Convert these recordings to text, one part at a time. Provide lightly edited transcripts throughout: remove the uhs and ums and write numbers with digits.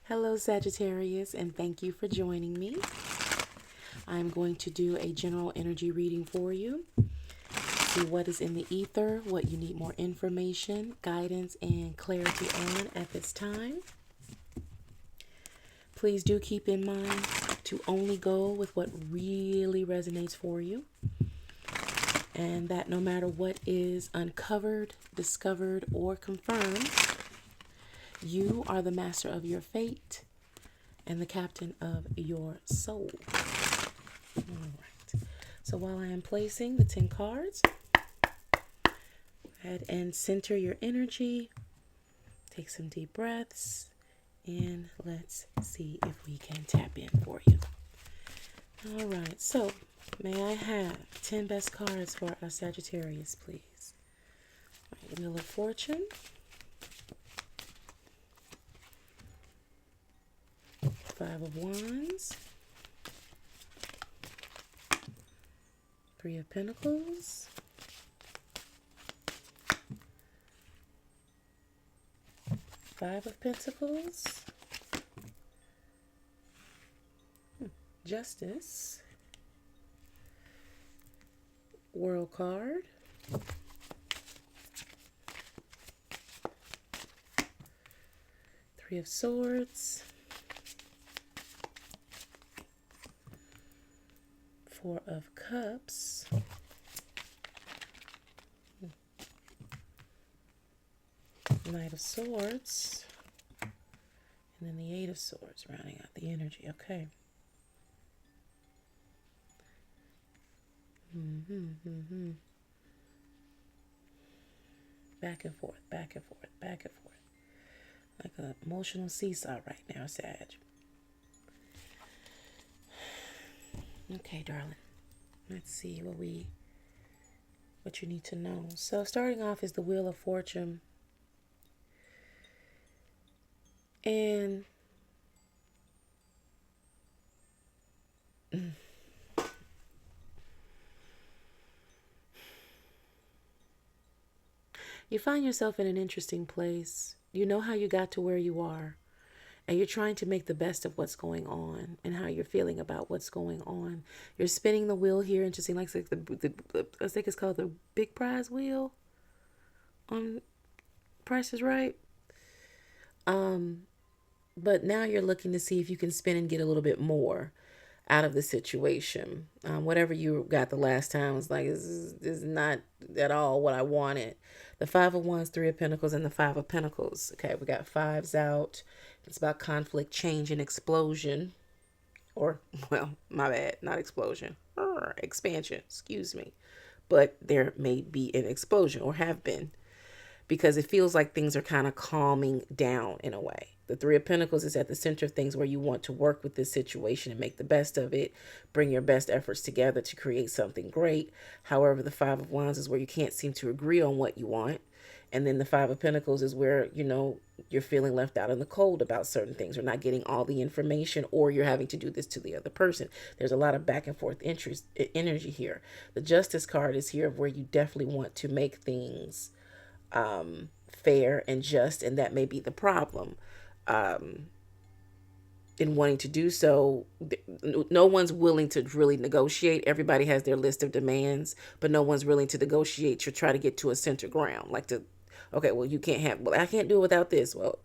Hello, Sagittarius, and thank you for joining me. I'm going to do a general energy reading for you. See what is in the ether, what you need more information, guidance, and clarity on at this time. Please do keep in mind to only go with what really resonates for you, and that no matter what is uncovered, discovered, or confirmed, you are the master of your fate and the captain of your soul. All right. So while I am placing the 10 cards, go ahead and center your energy. Take some deep breaths, and let's see if we can tap in for you. All right. So may I have 10 best cards for our Sagittarius, please? All right, Wheel of Fortune. Five of Wands, Three of Pentacles, Five of Pentacles, Justice, World card, Three of Swords, Four of Cups, Knight of Swords, and then the Eight of Swords, rounding out the energy. Okay. Back and forth, back and forth, back and forth. Like an emotional seesaw right now, Sag. Okay, darling. Let's see what you need to know. So starting off is the Wheel of Fortune. And you find yourself in an interesting place. You know how you got to where you are. And you're trying to make the best of what's going on and how you're feeling about what's going on. You're spinning the wheel here, interesting, like I think it's called the big prize wheel on Price is Right. But now you're looking to see if you can spin and get a little bit more out of the situation. Whatever you got the last time was like, this is not at all what I wanted. The Five of Wands, Three of Pentacles, and the Five of Pentacles. Okay, we got fives out. It's about conflict, change, and explosion. Or, well, my bad, not explosion. Expansion, excuse me. But there may be an explosion, or have been, because it feels like things are kind of calming down in a way. The Three of Pentacles is at the center of things where you want to work with this situation and make the best of it, bring your best efforts together to create something great. However, the Five of Wands is where you can't seem to agree on what you want. And then the Five of Pentacles is where, you're feeling left out in the cold about certain things, or not getting all the information, or you're having to do this to the other person. There's a lot of back and forth energy here. The Justice card is here where you definitely want to make things fair and just, and that may be the problem. In wanting to do so, no one's willing to really negotiate. Everybody has their list of demands, but no one's willing to negotiate to try to get to a center ground. Okay, well, I can't do it without this. Well,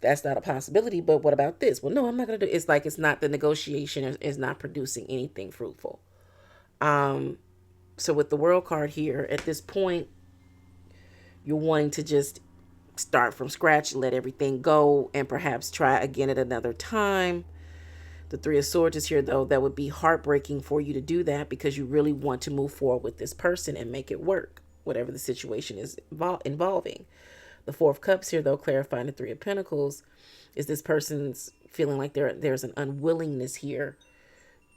that's not a possibility, but what about this? Well, no, I'm not going to do it. It's like it's not, the negotiation is not producing anything fruitful. So with the World card here, at this point, you're wanting to just start from scratch, let everything go, and perhaps try again at another time. The Three of Swords is here, though. That would be heartbreaking for you to do that because you really want to move forward with this person and make it work, whatever the situation is involving. The Four of Cups here, though, clarifying the Three of Pentacles, is this person's feeling like there's an unwillingness here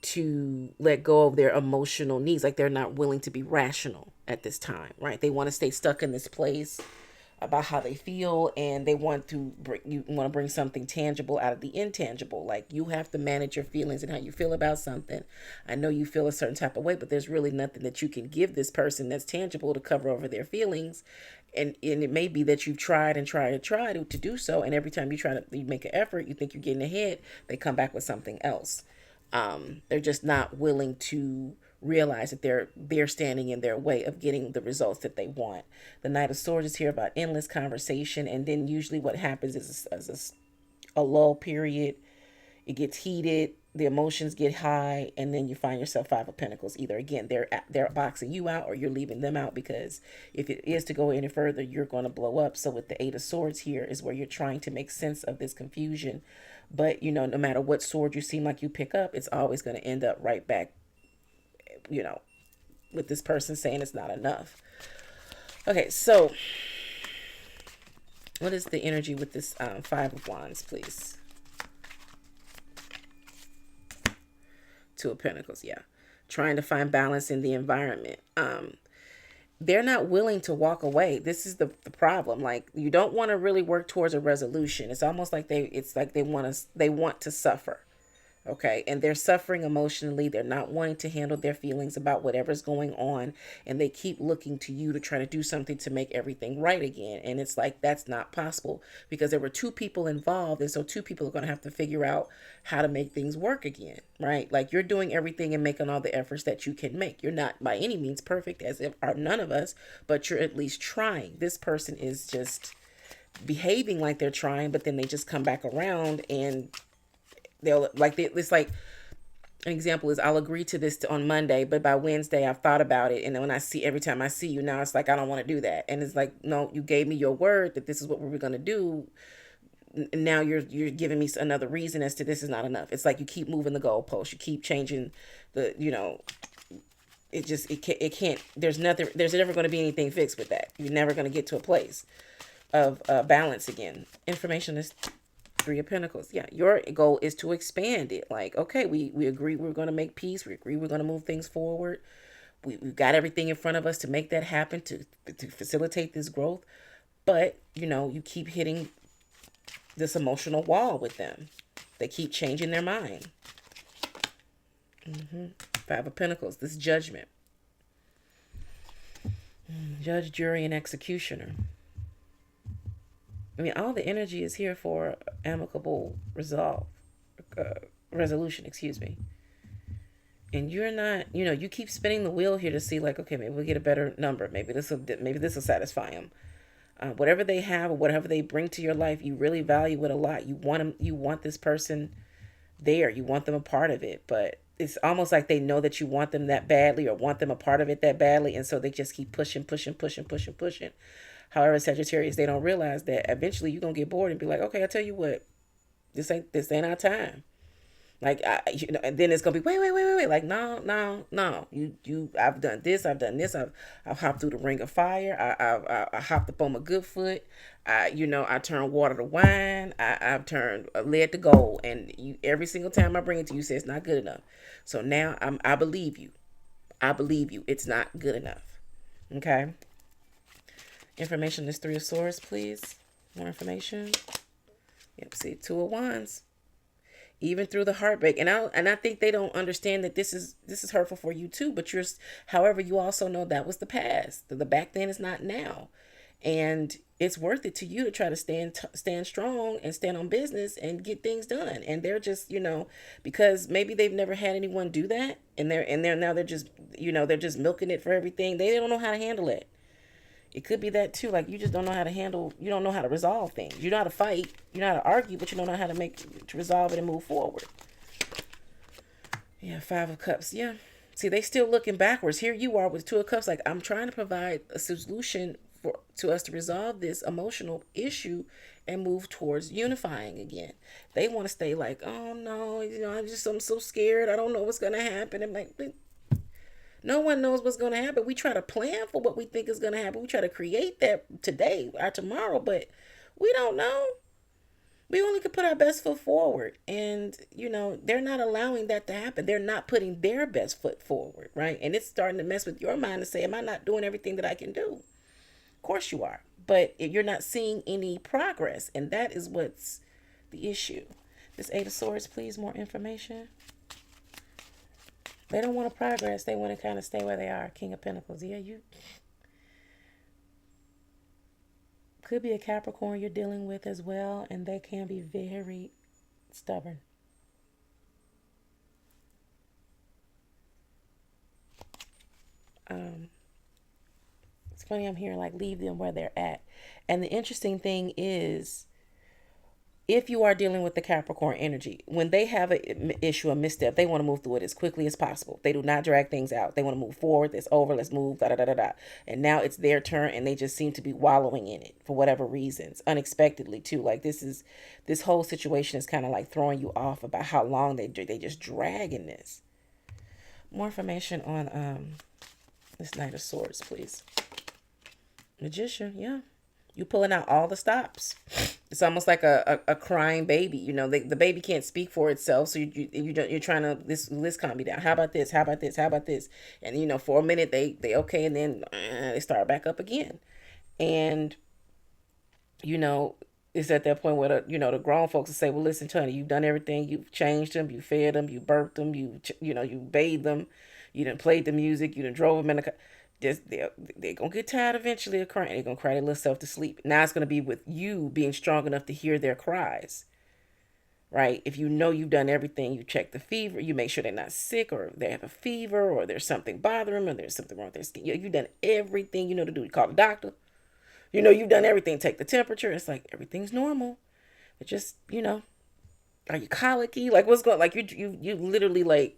to let go of their emotional needs, like they're not willing to be rational at this time, right? They want to stay stuck in this place about how they feel, and they want to bring something tangible out of the intangible. Like, you have to manage your feelings and how you feel about something. I know you feel a certain type of way, but there's really nothing that you can give this person that's tangible to cover over their feelings. and it may be that you've tried and tried and tried to do so, and every time you make an effort, you think you're getting ahead, they come back with something else. They're just not willing to realize that they're standing in their way of getting the results that they want. The Knight of Swords is here about endless conversation, and then usually what happens is a lull period. It gets heated, the emotions get high, and then you find yourself Five of Pentacles. Either again they're boxing you out, or you're leaving them out, because if it is to go any further, you're going to blow up. So with the Eight of Swords here is where you're trying to make sense of this confusion, but no matter what sword you seem like you pick up, it's always going to end up right back, you know, with this person saying it's not enough. Okay, so what is the energy with this Five of Wands, please? Two of Pentacles, yeah. Trying to find balance in the environment. They're not willing to walk away. This is the problem. Like, you don't want to really work towards a resolution. It's almost like they want to suffer. Okay, and they're suffering emotionally. They're not wanting to handle their feelings about whatever's going on, and they keep looking to you to try to do something to make everything right again. And it's like, that's not possible, because there were two people involved, and so two people are going to have to figure out how to make things work again, right? Like, you're doing everything and making all the efforts that you can make. You're not by any means perfect, as if are none of us, but you're at least trying. This person is just behaving like they're trying, but then they just come back around, and it's like, an example is, I'll agree to this on Monday, but by Wednesday I've thought about it, and then every time I see you now, it's like, I don't want to do that. And it's like, no, you gave me your word that this is what we were going to do. Now you're giving me another reason as to this is not enough. It's like you keep moving the goalposts, you keep changing the, it can't, there's never going to be anything fixed with that. You're never going to get to a place of balance again. Information is Three of Pentacles. Yeah, your goal is to expand it. Like, okay, we agree we're going to make peace. We agree we're going to move things forward. We've got everything in front of us to make that happen, to facilitate this growth. But, you keep hitting this emotional wall with them. They keep changing their mind. Five of Pentacles, this Judgment. Judge, jury, and executioner. I mean, all the energy is here for amicable resolution, excuse me. And you're not, you keep spinning the wheel here to see, like, okay, maybe we'll get a better number. Maybe this will satisfy them. Whatever they have or whatever they bring to your life, you really value it a lot. You want them, you want this person there. You want them a part of it. But it's almost like they know that you want them that badly, or want them a part of it that badly. And so they just keep pushing. However, Sagittarius, they don't realize that eventually you're going to get bored and be like, okay, I'll tell you what, this ain't our time. Like, and then it's going to be, wait. Like, no. I've done this. I've hopped through the ring of fire. I hopped up on my good foot. I turned water to wine. I've turned lead to gold. And every single time I bring it to you, say it's not good enough. So now I believe you. It's not good enough. Okay. Information is Three of Swords, please. More information. Yep, see, Two of Wands. Even through the heartbreak, and I think they don't understand that this is hurtful for you too. But however, you also know that was the past. The back then is not now, and it's worth it to you to try to stand strong and stand on business and get things done. And they're just, because maybe they've never had anyone do that, and they're just milking it for everything. They don't know how to handle it. It could be that too. Like, you just don't know how to handle, you don't know how to resolve things. You know how to fight, you know how to argue, but you don't know how to resolve it and move forward. Yeah, Five of Cups. Yeah. See, they still looking backwards. Here you are with Two of Cups. Like, I'm trying to provide a solution to us to resolve this emotional issue and move towards unifying again. They want to stay like, oh no, I'm so scared. I don't know what's going to happen. I'm like, no one knows what's going to happen. We try to plan for what we think is going to happen. We try to create that today or tomorrow, but we don't know. We only can put our best foot forward. And, they're not allowing that to happen. They're not putting their best foot forward, right? And it's starting to mess with your mind to say, am I not doing everything that I can do? Of course you are. But you're not seeing any progress. And that is what's the issue. This Eight of Swords, please, more information. They don't want to progress. They want to kind of stay where they are. King of Pentacles. Yeah, Could be a Capricorn you're dealing with as well, and they can be very stubborn. Um, it's funny, I'm hearing like leave them where they're at. And the interesting thing is, if you are dealing with the Capricorn energy, when they have an issue, a misstep, they want to move through it as quickly as possible. They do not drag things out. They want to move forward. It's over. Let's move. Da da da da da. And now it's their turn, and they just seem to be wallowing in it for whatever reasons, unexpectedly too. Like this whole situation is kind of like throwing you off about how long they just drag in this. More information on this Knight of Swords, please. Magician, yeah. You pulling out all the stops. It's almost like a crying baby. You know, the baby can't speak for itself, so you're trying to this calm me down. How about this? How about this? How about this? And you know, for a minute they okay, and then they start back up again. And you know, it's at that point where the grown folks will say, "Well, listen, Tony, you've done everything. You've changed them. You fed them. You burped them. You bathed them. You done played the music. You done drove them in the car." They're gonna get tired eventually of crying. They're gonna cry their little self to sleep. Now it's gonna be with you being strong enough to hear their cries, right? If you know you've done everything, you check the fever, you make sure they're not sick, or they have a fever, or there's something bothering them, or there's something wrong with their skin. You've done everything you know to do. You call the doctor. You know you've done everything. Take the temperature. It's like everything's normal. But just are you colicky? Like what's going? Like you literally like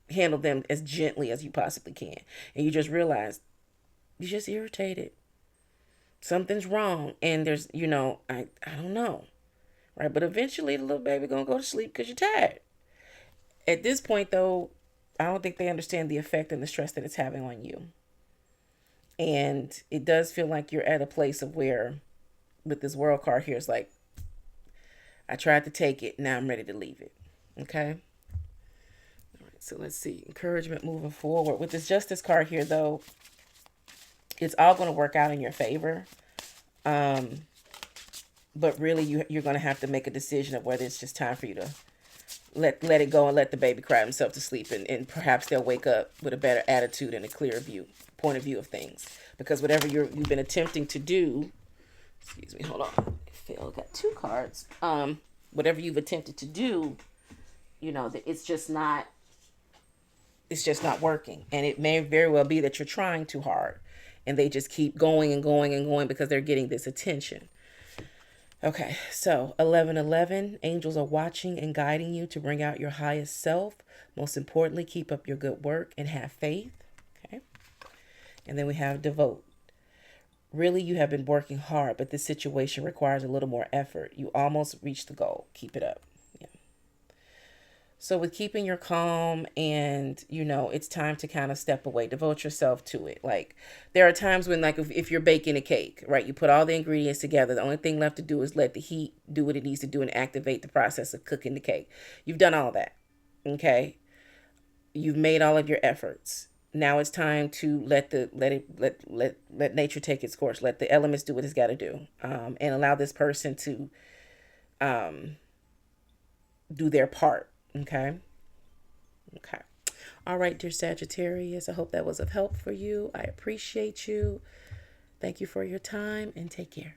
handle them as gently as you possibly can, and you just realize you're just irritated. Something's wrong, and there's I don't know, right? But eventually the little baby gonna go to sleep because you're tired. At this point, though, I don't think they understand the effect and the stress that it's having on you, and it does feel like you're at a place of where, with this world card here, it's like I tried to take it, now I'm ready to leave it. Okay. So let's see. Encouragement moving forward. With this justice card here, though, it's all going to work out in your favor. But really, you're going to have to make a decision of whether it's just time for you to let it go and let the baby cry himself to sleep. And perhaps they'll wake up with a better attitude and a clearer point of view of things. Because whatever you've been attempting to do, excuse me, hold on. Phil got two cards. Whatever you've attempted to do, it's just not working. And it may very well be that you're trying too hard and they just keep going and going and going because they're getting this attention. Okay, so 11:11, angels are watching and guiding you to bring out your highest self. Most importantly, keep up your good work and have faith. Okay, and then we have devote. Really, you have been working hard, but this situation requires a little more effort. You almost reached the goal. Keep it up. So with keeping your calm and, it's time to kind of step away, devote yourself to it. Like there are times when like if you're baking a cake, right, you put all the ingredients together. The only thing left to do is let the heat do what it needs to do and activate the process of cooking the cake. You've done all that. Okay. You've made all of your efforts. Now it's time to let nature take its course. Let the elements do what it's got to do, and allow this person to do their part. Okay. Okay. All right, dear Sagittarius. I hope that was of help for you. I appreciate you. Thank you for your time and take care.